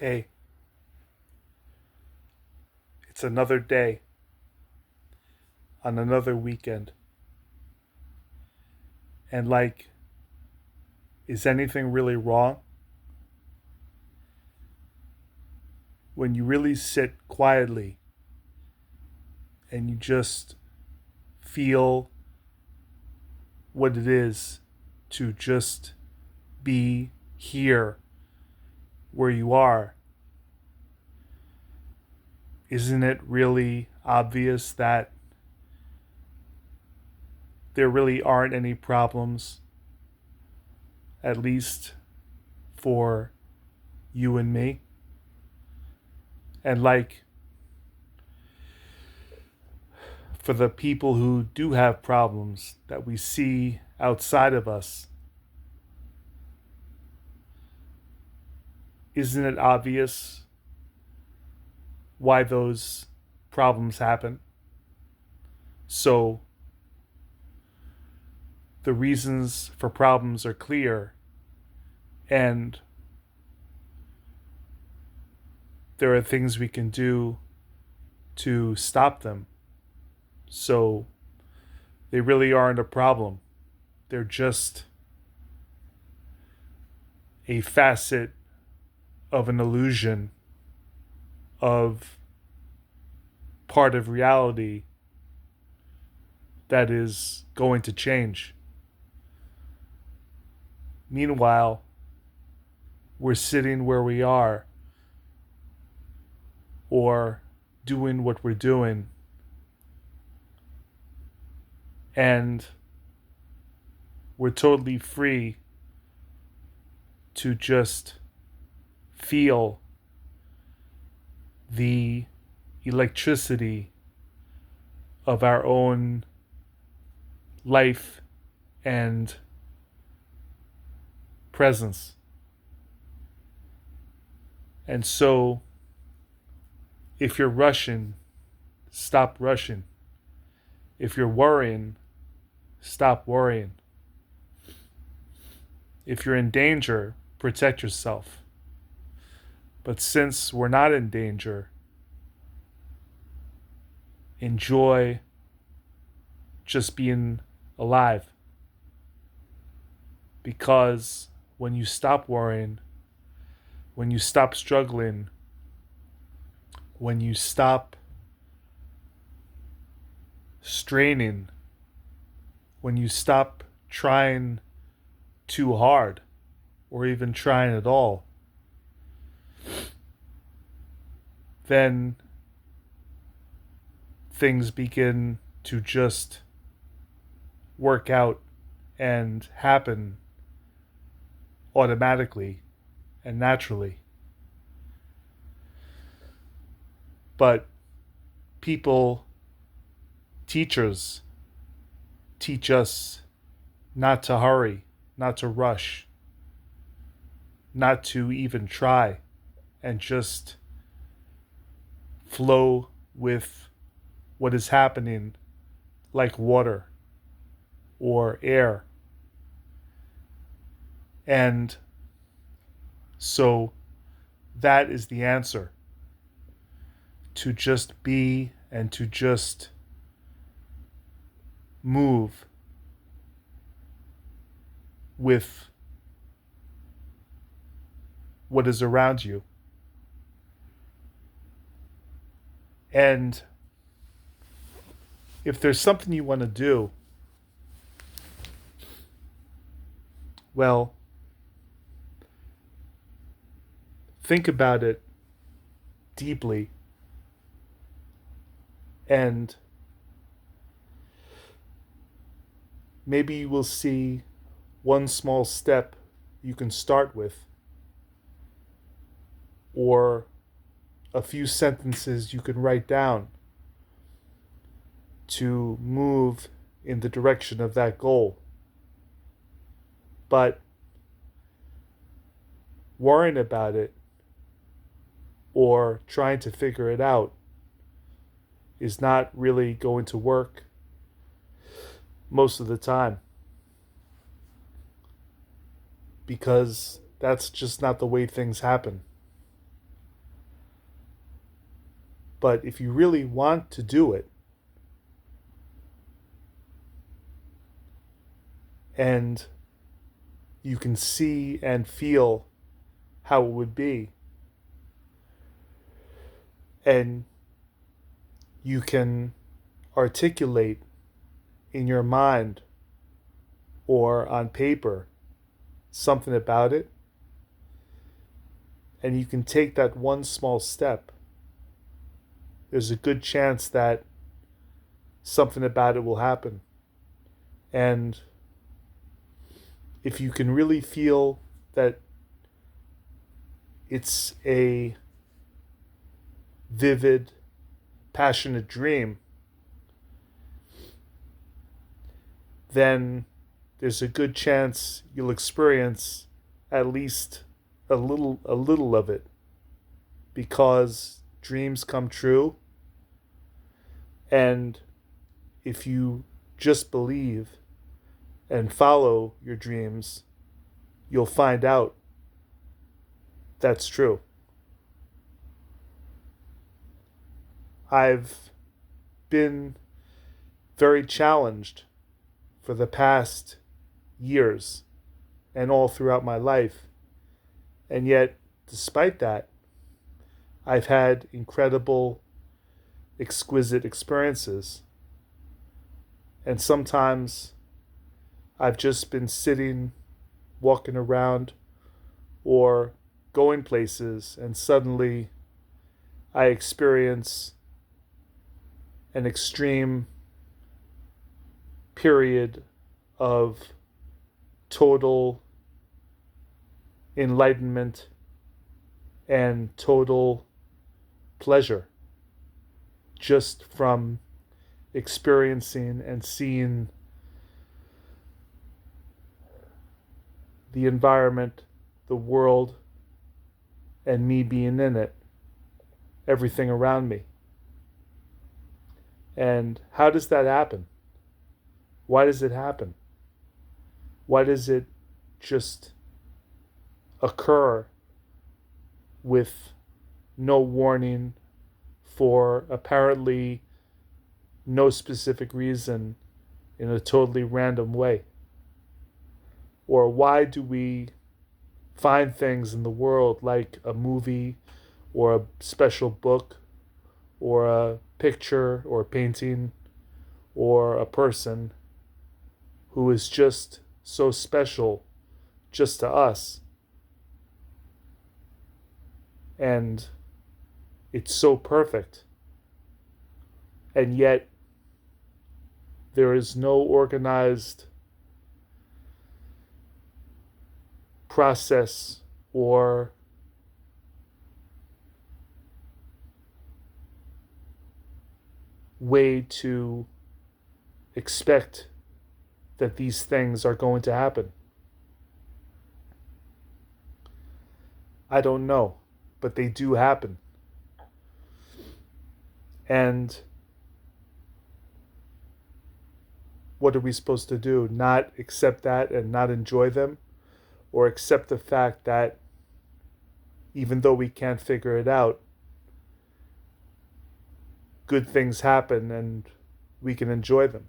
Hey, it's another day on another weekend. And is anything really wrong? When you really sit quietly and you just feel what it is to just be here where you are, isn't it really obvious that there really aren't any problems, at least for you and me? And for the people who do have problems that we see outside of us, isn't it obvious why those problems happen? So the reasons for problems are clear, and there are things we can do to stop them. So they really aren't a problem. They're just a facet of an illusion of part of reality that is going to change. Meanwhile, we're sitting where we are or doing what we're doing, and we're totally free to just feel the electricity of our own life and presence. And so, if you're rushing, stop rushing. If you're worrying, stop worrying. If you're in danger, protect yourself. But since we're not in danger, enjoy just being alive. Because when you stop worrying, when you stop struggling, when you stop straining, when you stop trying too hard or even trying at all, then things begin to just work out and happen automatically and naturally. But people, teachers, teach us not to hurry, not to rush, not to even try, and just flow with what is happening like water or air. And so that is the answer. To just be and to just move with what is around you. And if there's something you want to do, well, think about it deeply, and maybe you will see one small step you can start with, or a few sentences you can write down to move in the direction of that goal. But worrying about it or trying to figure it out is not really going to work most of the time, because that's just not the way things happen. But if you really want to do it, and you can see and feel how it would be, and you can articulate in your mind or on paper something about it, and you can take that one small step, there's a good chance that something about it will happen. And if you can really feel that it's a vivid, passionate dream, then there's a good chance you'll experience at least a little of it, because dreams come true. And if you just believe and follow your dreams, you'll find out that's true. I've been very challenged for the past years and all throughout my life. And yet, despite that, I've had incredible, exquisite experiences. And sometimes I've just been sitting, walking around, or going places, and suddenly I experience an extreme period of total enlightenment and total pleasure just from experiencing and seeing the environment, the world, and me being in it, everything around me. And how does that happen? Why does it happen? Why does it just occur with no warning, for apparently no specific reason, in a totally random way? Or why do we find things in the world like a movie or a special book or a picture or a painting or a person who is just so special just to us, and it's so perfect, and yet there is no organized process or way to expect that these things are going to happen? I don't know, but they do happen. And what are we supposed to do? Not accept that and not enjoy them? Or accept the fact that even though we can't figure it out, good things happen and we can enjoy them?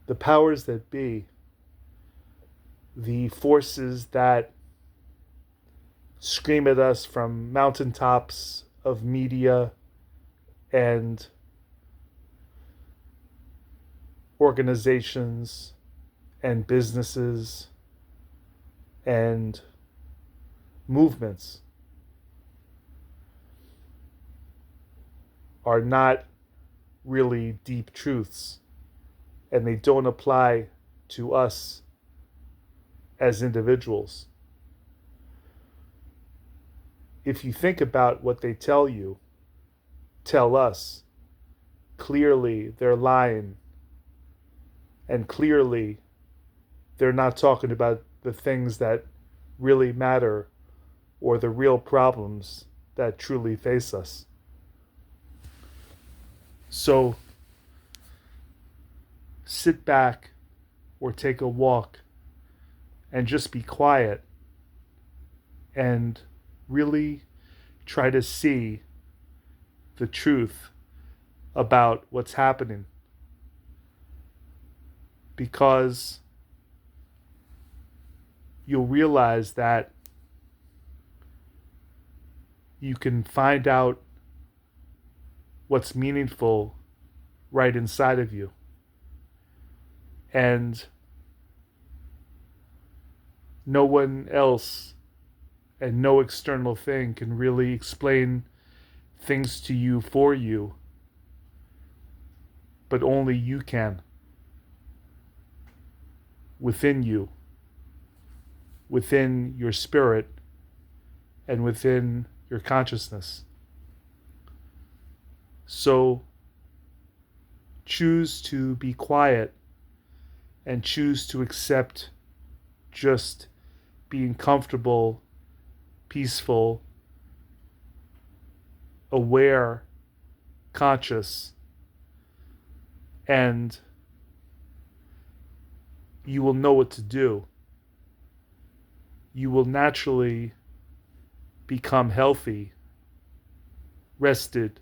The powers that be, the forces that scream at us from mountaintops of media and organizations and businesses and movements, are not really deep truths, and they don't apply to us as individuals. If you think about what they tell you, tell us, clearly they're lying, and clearly they're not talking about the things that really matter or the real problems that truly face us. So sit back or take a walk and just be quiet and really try to see the truth about what's happening, because you'll realize that you can find out what's meaningful right inside of you. And no one else and no external thing can really explain things to you for you, but only you can, within you, within your spirit, and within your consciousness. So choose to be quiet and choose to accept just being comfortable, peaceful, aware, conscious, and you will know what to do. You will naturally become healthy, rested,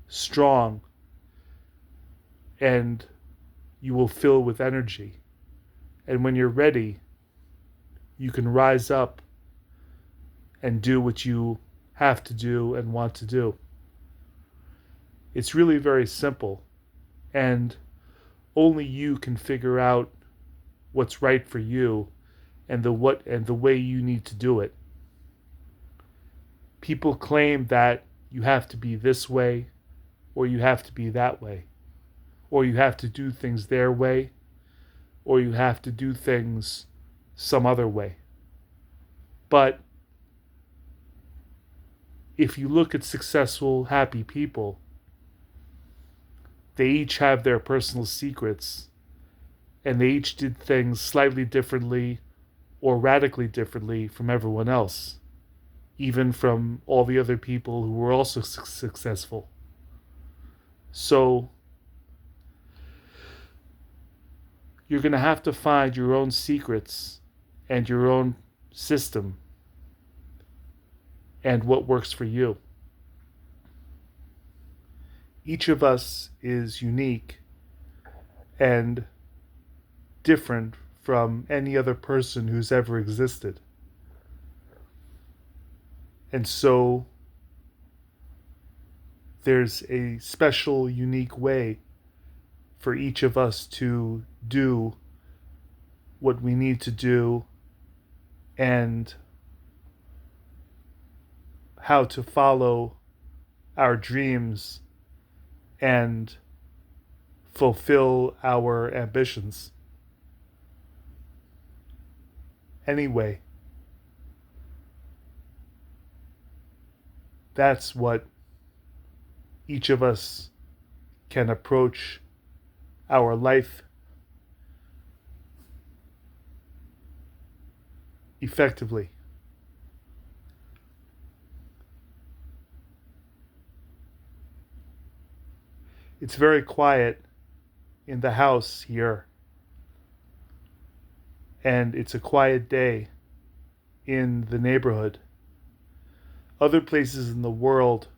strong, and you will fill with energy. And when you're ready, you can rise up and do what you have to do and want to do. It's really very simple, and only you can figure out what's right for you and the way you need to do it. People claim that you have to be this way, or you have to be that way, or you have to do things their way, or you have to do things some other way. But if you look at successful, happy people, they each have their personal secrets, and they each did things slightly differently or radically differently from everyone else, even from all the other people who were also successful. So you're going to have to find your own secrets and your own system and what works for you. Each of us is unique and different from any other person who's ever existed. And so there's a special, unique way for each of us to do what we need to do and how to follow our dreams and fulfill our ambitions. Anyway, that's what each of us can approach our life effectively. It's very quiet in the house here, and it's a quiet day in the neighborhood. Other places in the world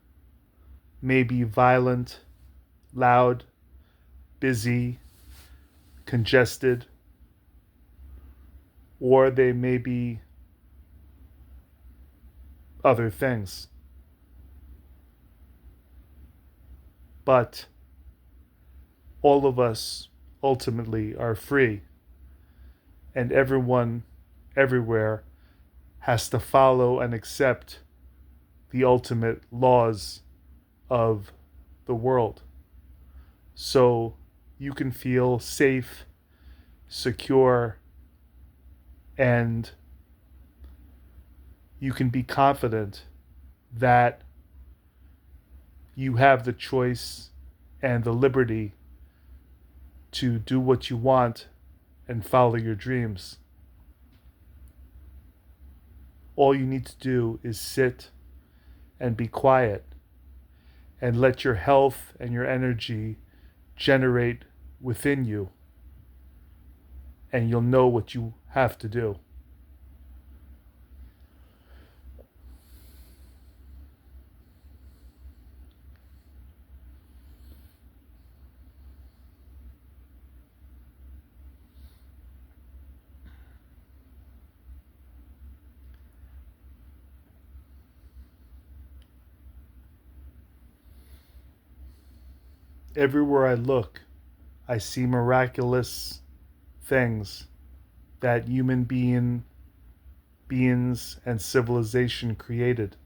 may be violent, loud, busy, congested, or they may be other things. But all of us ultimately are free, and everyone, everywhere, has to follow and accept the ultimate laws of the world. So you can feel safe, secure, and you can be confident that you have the choice and the liberty to do what you want and follow your dreams. All you need to do is sit and be quiet and let your health and your energy generate within you, and you'll know what you have to do. Everywhere I look, I see miraculous things that beings and civilization created.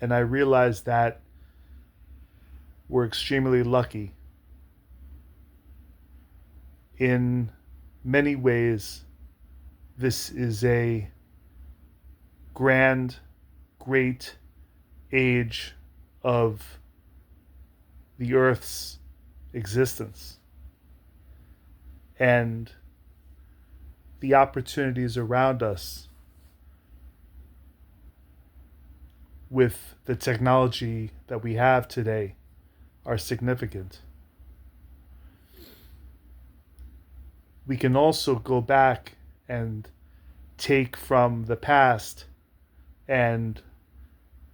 And I realize that we're extremely lucky. In many ways, this is a grand, great age of the Earth's existence. And the opportunities around us with the technology that we have today are significant. We can also go back and take from the past and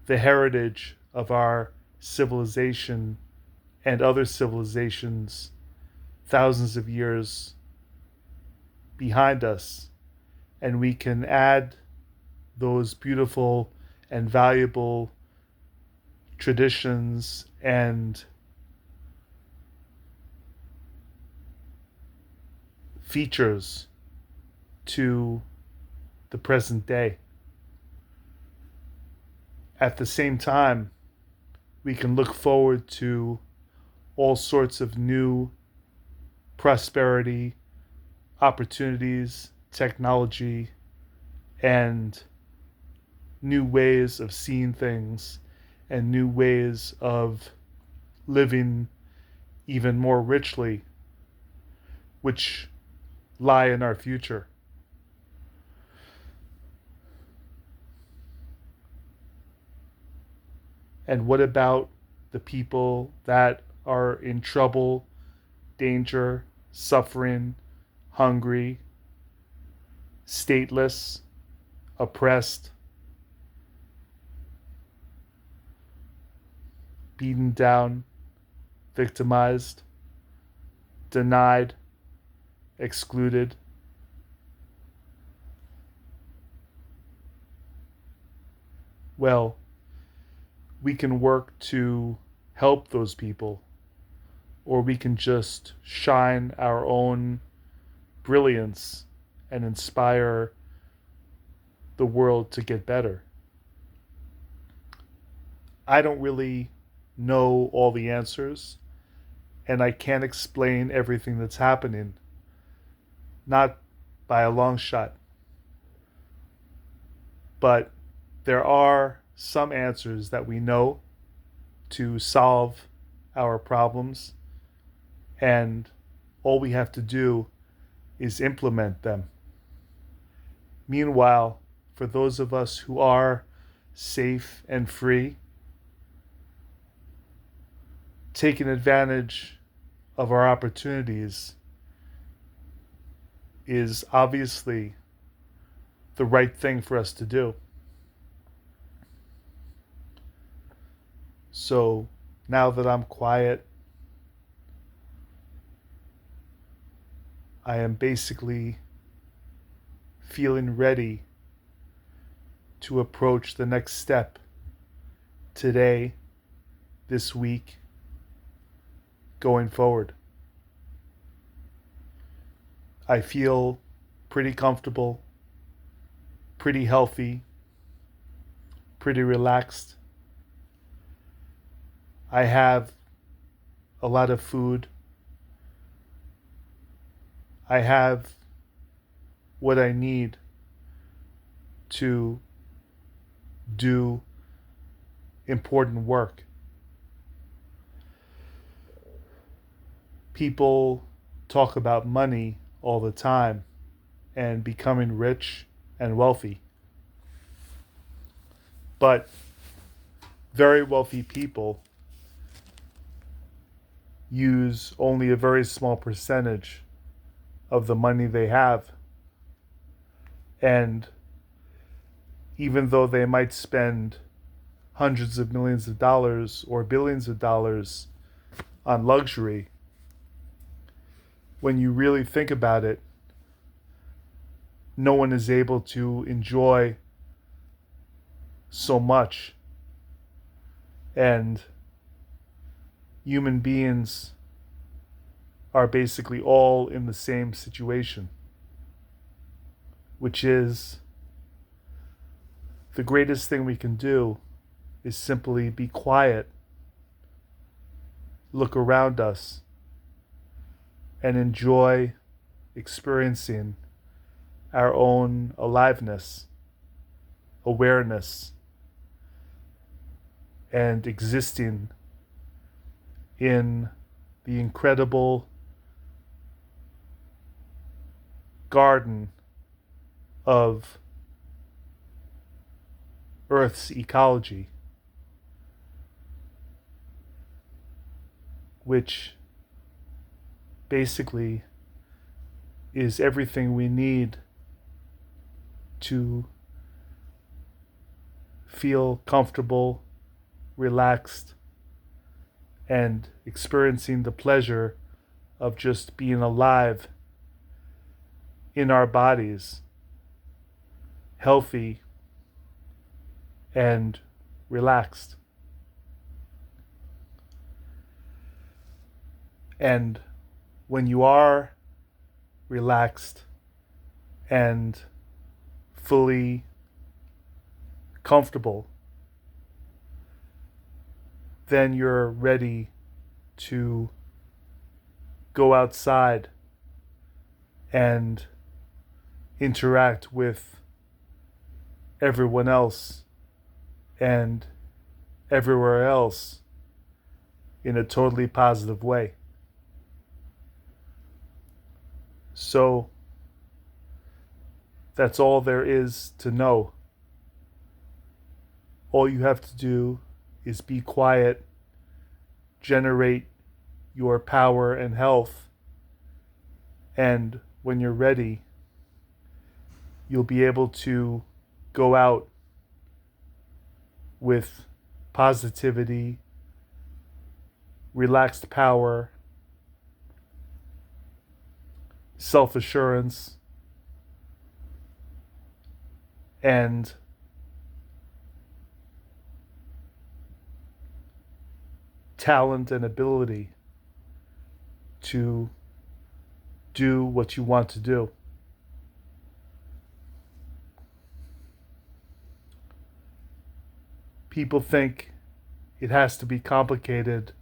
the heritage of our civilization and other civilizations thousands of years behind us, and we can add those beautiful and valuable traditions and features to the present day. At the same time, we can look forward to all sorts of new prosperity, opportunities, technology, and new ways of seeing things and new ways of living even more richly, which lie in our future. And what about the people that are in trouble, danger, suffering, hungry, stateless, oppressed, beaten down, victimized, denied, excluded? Well, we can work to help those people, or we can just shine our own brilliance and inspire the world to get better. I don't really know all the answers, and I can't explain everything that's happening, not by a long shot. But there are some answers that we know to solve our problems, and all we have to do is implement them. Meanwhile, for those of us who are safe and free, taking advantage of our opportunities is obviously the right thing for us to do. So now that I'm quiet, I am basically feeling ready to approach the next step today, this week, going forward. I feel pretty comfortable, pretty healthy, pretty relaxed. I have a lot of food. I have what I need to do important work. People talk about money all the time and becoming rich and wealthy. But very wealthy people use only a very small percentage of the money they have. And even though they might spend hundreds of millions of dollars or billions of dollars on luxury, when you really think about it, no one is able to enjoy so much. And human beings are basically all in the same situation, which is the greatest thing we can do is simply be quiet, look around us, and enjoy experiencing our own aliveness, awareness, and existing in the incredible garden of Earth's ecology, which basically is everything we need to feel comfortable, relaxed, and experiencing the pleasure of just being alive in our bodies, healthy and relaxed. And when you are relaxed and fully comfortable, then you're ready to go outside and interact with everyone else and everywhere else in a totally positive way. So that's all there is to know. All you have to do is be quiet, generate your power and health, and when you're ready, you'll be able to go out with positivity, relaxed power, self-assurance, and talent and ability to do what you want to do. People think it has to be complicated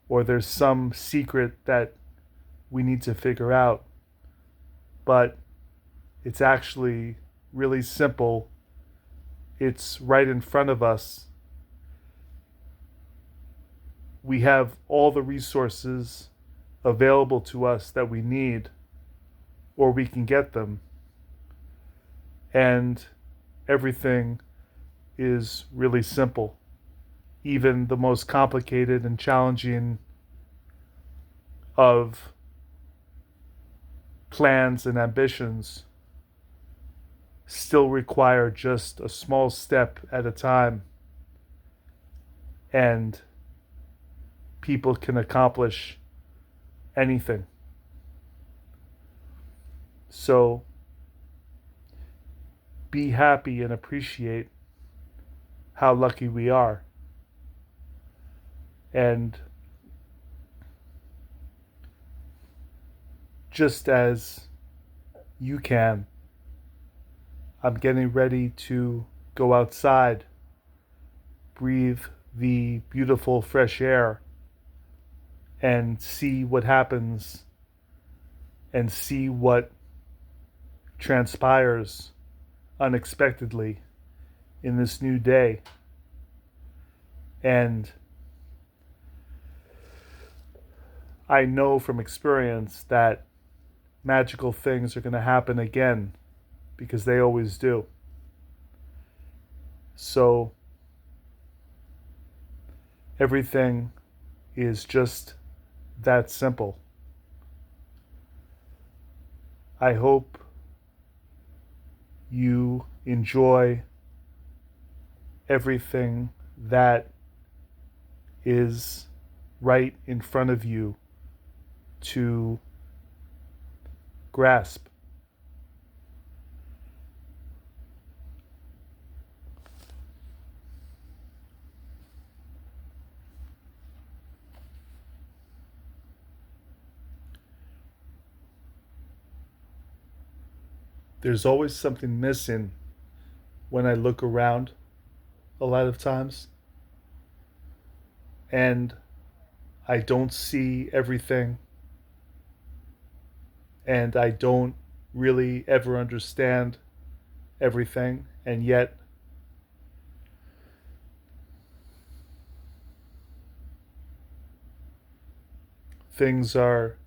or there's some secret that we need to figure out, but it's actually really simple. It's right in front of us. We have all the resources available to us that we need, or we can get them. And everything is really simple. Even the most complicated and challenging of plans and ambitions still require just a small step at a time, and people can accomplish anything. So be happy and appreciate how lucky we are. And just as you can, I'm getting ready to go outside, breathe the beautiful fresh air, and see what happens and see what transpires unexpectedly in this new day. And I know from experience that magical things are going to happen again, because they always do. So everything is just that simple. I hope you enjoy everything that is right in front of you to grasp. there's always something missing when I look around a lot of times. And I don't see everything. And I don't really ever understand everything. And yet, things are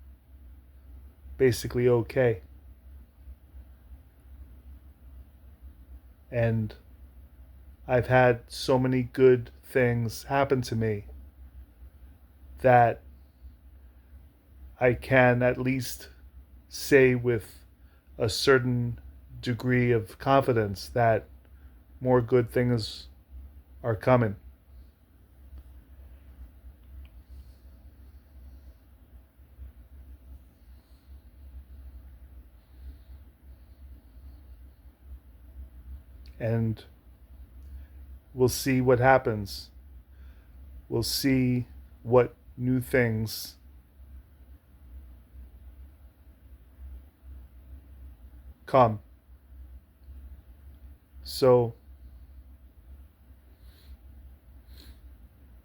basically okay. And I've had so many good things happen to me that I can at least say with a certain degree of confidence that more good things are coming. And we'll see what happens. We'll see what new things come. So,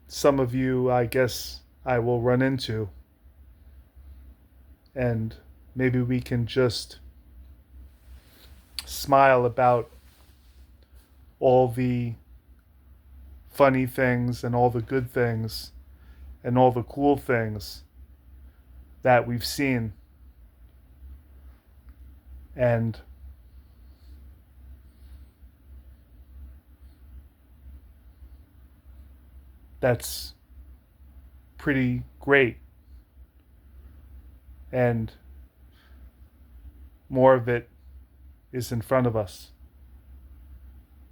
some of you, I guess, I will run into, and maybe we can just smile about all the funny things and all the good things and all the cool things that we've seen. And that's pretty great. And more of it is in front of us.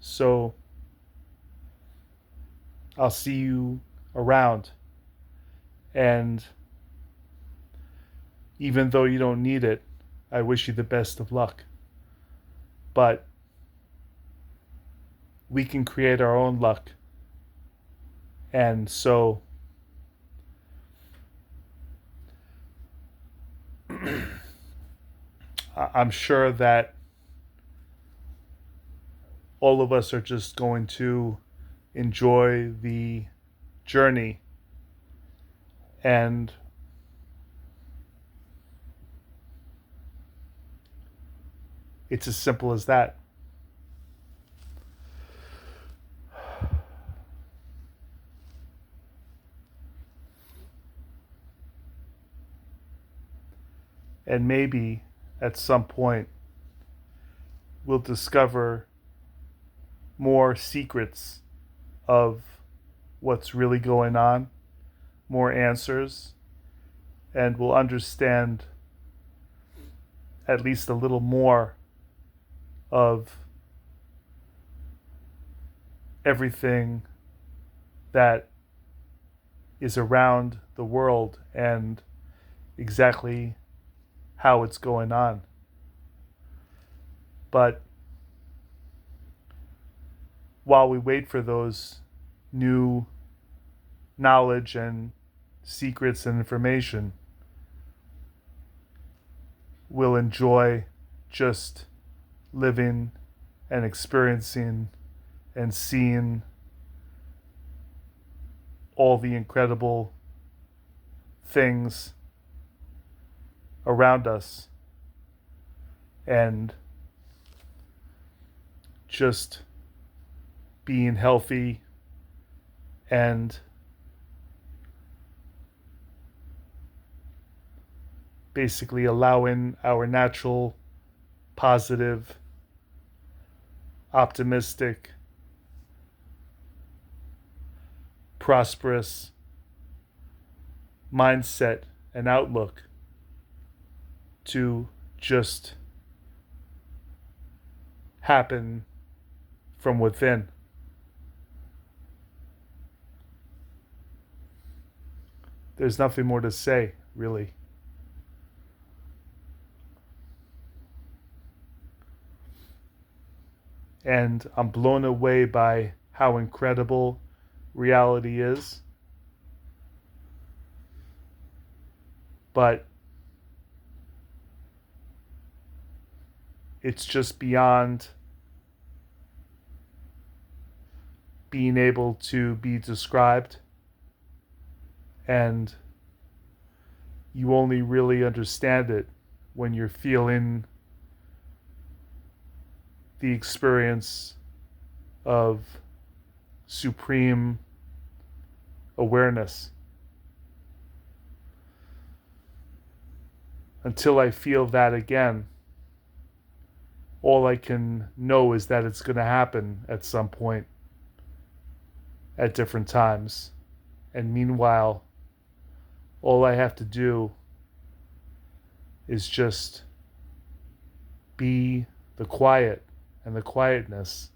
So I'll see you around. And even though you don't need it, I wish you the best of luck. But we can create our own luck. And so I'm sure that all of us are just going to enjoy the journey. And it's as simple as that. And maybe at some point we'll discover more secrets of what's really going on, more answers, and we'll understand at least a little more of everything that is around the world and exactly how it's going on. But while we wait for those new knowledge and secrets and information, we'll enjoy just living and experiencing and seeing all the incredible things around us and just being healthy and basically allowing our natural, positive, optimistic, prosperous mindset and outlook to just happen from within. There's nothing more to say, really. And I'm blown away by how incredible reality is. But it's just beyond being able to be described, and you only really understand it when you're feeling the experience of supreme awareness. Until I feel that again, all I can know is that it's going to happen at some point at different times. And meanwhile, all I have to do is just be the quiet and the quietness.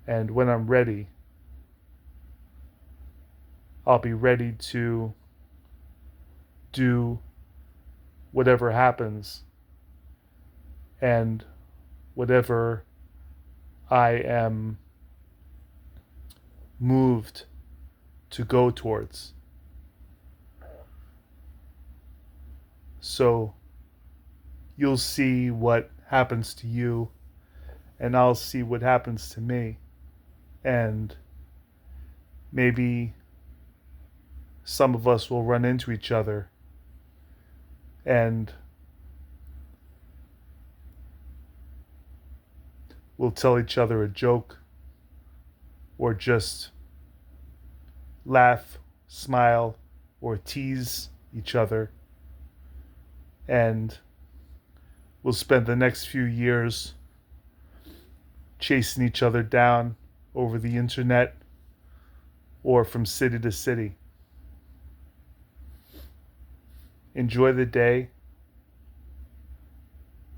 And when I'm ready, I'll be ready to do whatever happens and whatever I am moved to go towards. So you'll see what happens to you, and I'll see what happens to me. And maybe some of us will run into each other and we'll tell each other a joke or just laugh, smile, or tease each other. And we'll spend the next few years chasing each other down over the internet or from city to city. Enjoy the day.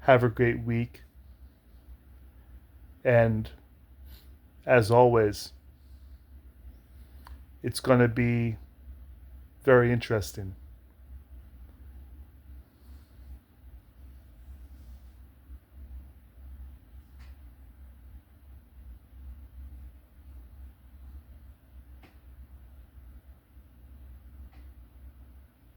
Have a great week. And as always, it's going to be very interesting.